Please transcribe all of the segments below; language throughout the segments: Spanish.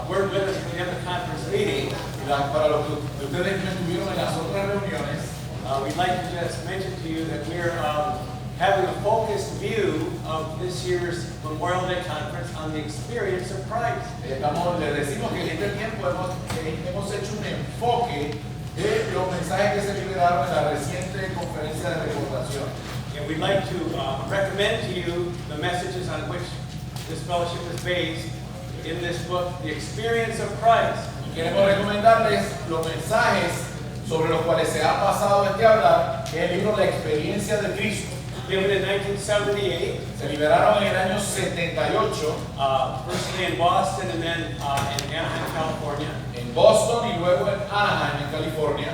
weren't with us for the other conference meeting, Para los que ustedes no estuvieron en las otras reuniones, we'd like to just mention to you that we're having a focused view of this year's Memorial Day Conference on the experience of Christ. les decimos que en este tiempo hemos hecho un enfoque de los mensajes que se liberaron en la reciente conferencia de recordación. And we'd like to recommend to you the messages on which this fellowship is based in this book, The Experience of Christ. Y queremos recomendarles los mensajes sobre los cuales se ha pasado hablar, que es el libro La Experiencia de Cristo. Given in 1978, Se liberaron en el año 78 firstly in Boston and then in Anaheim, California, en Boston y luego en Anaheim, en California.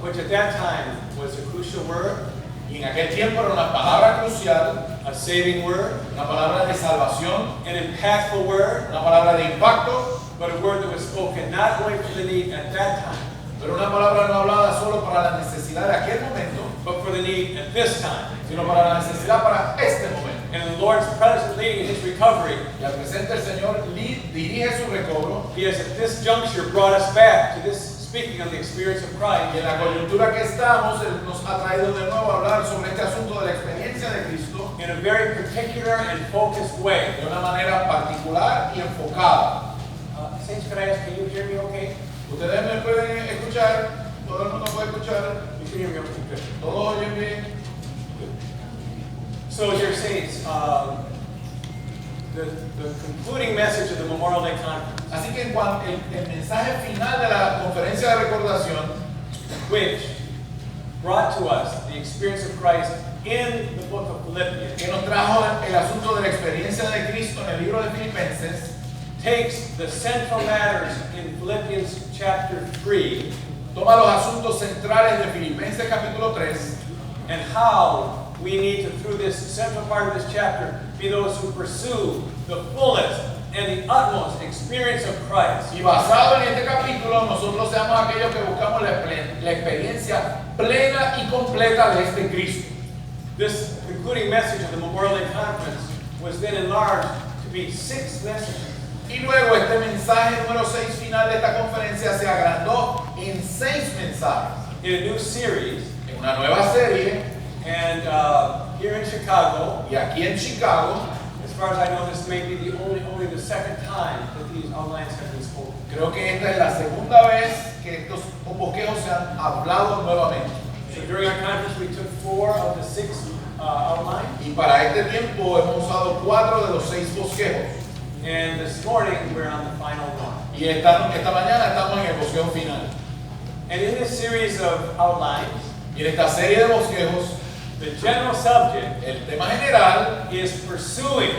which at that time was a crucial word, Y en aquel tiempo era una palabra crucial, a saving word, una palabra de salvación, an impactful word, una palabra de impacto, but a word that was spoken not only for the need at that time, pero una palabra no hablada solo para la necesidad de aquel momento, but for the need at this time. sino para la necesidad para este momento. And in the Lord's present leading in His recovery, Y al presente el Señor dirige su recobro, He has at this juncture brought us back to this speaking of the experience of y Christ en la coyuntura que estamos, Él nos ha traído de nuevo a hablar sobre este asunto de la experiencia de Cristo in a very particular and focused way. de una manera particular y enfocada. Saints, could I ask, can you hear me okay? Ustedes me pueden escuchar, todo el mundo puede escuchar, You can hear me okay, good. todos oyen bien. So, dear saints, the concluding message of the Memorial Day Conference, Así que en cuanto el mensaje final de la conferencia de recordación, which brought to us the experience of Christ in the book of Philippians, que nos trajo el asunto de la experiencia de Cristo en el libro de Filipenses, takes the central matters in Philippians chapter 3 toma los asuntos centrales de Filipenses capítulo 3 and how we need to, through this central part of this chapter, be those who pursue the fullest and the utmost experience of Christ. y basado en este capítulo nosotros seamos aquellos que buscamos la experiencia plena y completa de este Cristo. This concluding message of the Memorial Day Conference was then enlarged to be 6 messages. Y luego este mensaje número 6 final de esta conferencia se agrandó en 6 mensajes, In a new series, en una nueva serie, and here in Chicago, y aquí en Chicago, as far as I know, this may be the only the second time that these outlines have been spoken. creo que esta es la segunda vez que estos bosquejos se han hablado nuevamente. So during our conference, we took 4 of the 6 outlines, Y para este tiempo hemos usado 4 de los 6 bosquejos. and this morning we're on the final one. Y esta mañana estamos en el bosquejo final. And in this series of outlines, Y en esta serie de bosquejos, the general subject el tema general is pursuing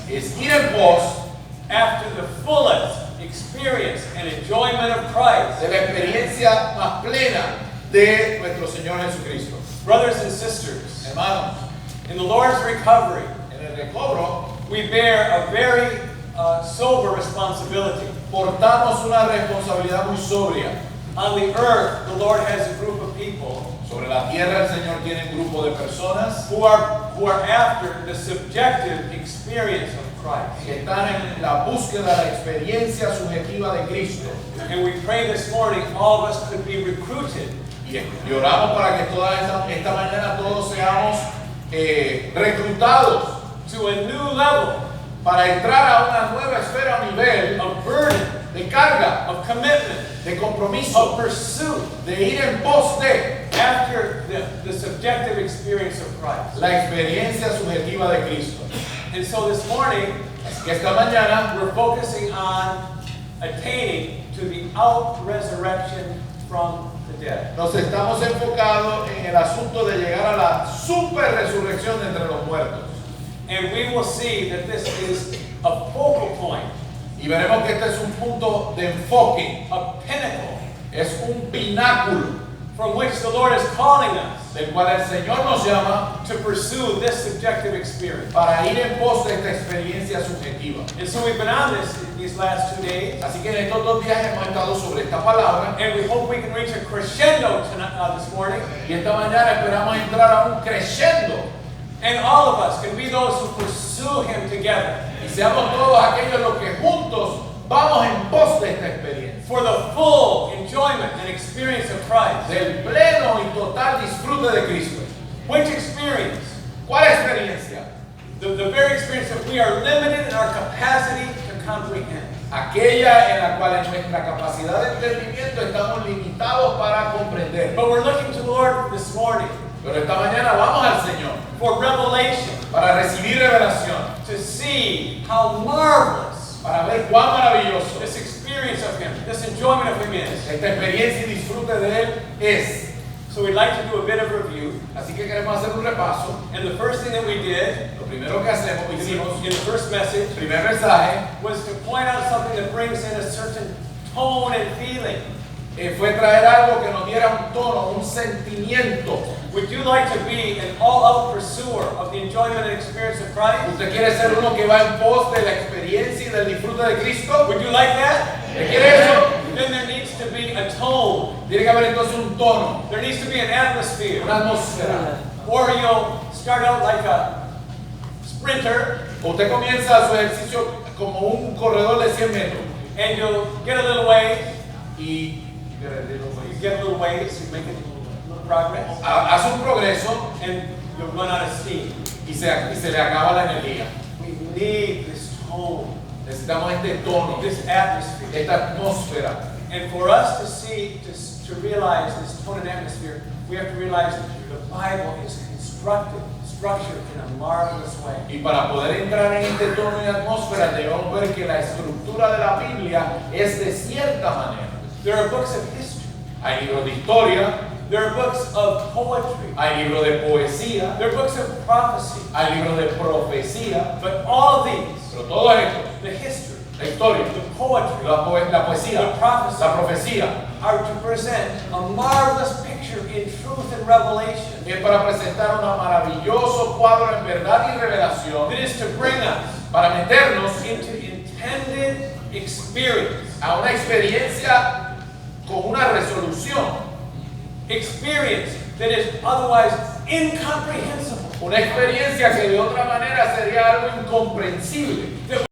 es ir en pos after the fullest experience and enjoyment of Christ. de la experiencia más plena de nuestro Señor Jesucristo. Brothers and sisters, Hermanos, in the Lord's recovery, en el recobro we bear a very sober responsibility. portamos una responsabilidad muy sobria. On the earth, the Lord has a group of people Sobre la tierra el Señor tiene un grupo de personas who are after the subjective experience of Christ. que están en la búsqueda de la experiencia subjetiva de Cristo. And we pray this morning all of us could be recruited Y oramos para que esta mañana todos seamos reclutados to a new level para entrar a una nueva esfera o nivel of burden, de carga, of commitment, de compromiso, of pursuit de ir en pos de after the subjective experience of Christ. la experiencia subjetiva de Cristo. And so this morning, Así que esta mañana we're focusing on attaining to the out-resurrection from the dead. nos estamos enfocados en el asunto de llegar a la super resurrección de entre los muertos. And we will see that this is a focal point, Y veremos que este es un punto de enfoque, a pinnacle, es un pináculo from which the Lord is calling us del cual el Señor nos llama to pursue this subjective experience. para ir en pos de esta experiencia subjetiva. And so we've been on this these last 2 days, Así que en estos 2 días hemos estado sobre esta palabra and we hope we can reach a crescendo tonight, this morning, y esta mañana esperamos entrar a un crescendo and all of us can be those who pursue Him together. y seamos todos aquellos los que juntos vamos en pos de esta experiencia, for the full enjoyment and experience of Christ. del pleno y total disfrute de Cristo. Which experience? ¿Cuál experiencia? The very experience that we are limited in our capacity to comprehend. Aquella en la cual en nuestra capacidad de entendimiento estamos limitados para comprender. But we're looking to the Lord this morning Pero esta mañana vamos al Señor for revelation, para recibir revelación, to see how marvelous para ver cuán maravilloso this experience of Him, this enjoyment of Him is. esta experiencia y disfrute de Él es. So we'd like to do a bit of review. Así que queremos hacer un repaso. And the first thing that we did Lo primero que hacemos, hicimos, in the first message el primer mensaje was to point out something that brings in a certain tone and feeling. fue traer algo que nos diera un tono, un sentimiento. Would you like to be an all-out pursuer of the enjoyment and experience of Christ? ¿Usted quiere ser uno que va en pos de la experiencia y del disfrute de Cristo? Would you like that? ¿Usted quiere eso? Then there needs to be a tone. Tiene que haber entonces un tono, There needs to be an atmosphere. una atmósfera. Or you'll start out like a sprinter Usted comienza su ejercicio como un corredor de 100 metros and you'll get a little way. y You get a little ways, you make a little progress, hace un progreso and you'll run out of steam. y se le acaba la energía. We need this tone, Necesitamos este tono, this atmosphere. esta atmósfera. And for us to see, to realize this tone and atmosphere, we have to realize that the Bible is structured in a marvelous way. Y para poder entrar en este tono y atmósfera debemos ver que la estructura de la Biblia es de cierta manera. There are books of history. Hay libros de historia, There are books of poetry. hay libros de poesía, There are books of prophecy. hay libros de profecía, But all of these, pero todo esto, the history, la historia, the poetry, la poesía, the prophecy, la profecía, are to present a marvelous picture in truth and revelation. es para presentar un maravilloso cuadro en verdad y revelación, That is to bring us para meternos into intended experience. a una experiencia con una resolución, Experience that is otherwise incomprehensible. una experiencia que de otra manera sería algo incomprensible.